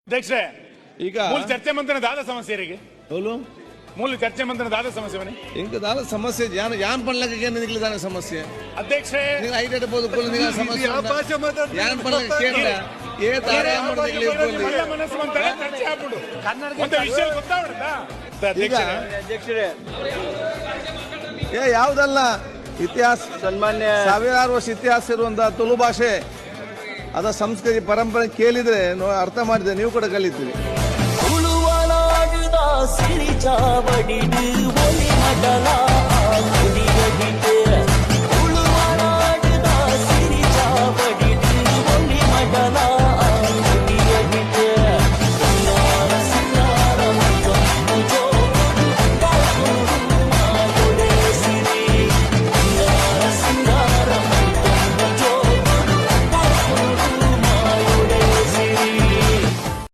ಅಧ್ಯಕ್ಷರೇ, ಈಗ ಮೂಲ ಚರ್ಚೆ ಮಂತ್ರನ ದಾದ ಸಮಸ್ಯೆರಿಗೆ ಮೂಲ ಚರ್ಚೆ ಮಂತ್ರನ ದಾದ ಸಮಸ್ಯೆ ಬನ್ನಿ ಇಂಕ ದಾದ ಸಮಸ್ಯೆ ಯಾನ್ ಪಣ್ಲಕ್ಕೆ ನಿಗಲಿ ದಾನ ಸಮಸ್ಯೆ ಅಧ್ಯಕ್ಷರೇ ನೀವು ಐಡೆಟ್ ಬೋದು ಕೊಲ್ಲ ನಿಗ ಸಮಸ್ಯೆ ಯಾನ್ ಪಣ್ಲಕ್ಕೆ ಕೇಂದ್ರ ಏ ದಾರ ಮಾಡಿದಲಿ ಒಳ್ಳೆ ಮನಸ್ಸು ಅಂತಾರೆ ಚರ್ಚೆ ಆಗ್ಬಿಡು ಮತ್ತೆ ವಿಷಯ ಗೊತ್ತಾಗ್ಬಿಡುತ್ತಾ ಅಧ್ಯಕ್ಷರೇ ಏ ಯಾವುದಲ್ಲ ಇತಿಹಾಸ ಸನ್ಮಾನ್ಯ ಸಾವಿರಾರು ವರ್ಷ ಇತಿಹಾಸ ಇರುವಂತಹ ತುಳು ಭಾಷೆ ಅದ ಸಂಸ್ಕೃತಿ ಪರಂಪರೆ ಕೇಳಿದ್ರೆ ಅರ್ಥ ಮಾಡಿದ್ರೆ ನೀವು ಕೂಡ ಕಲಿತೀರಿ. ಸಿರಿ ಚಾವಡಿ ಒಲಿ ಮಡಲ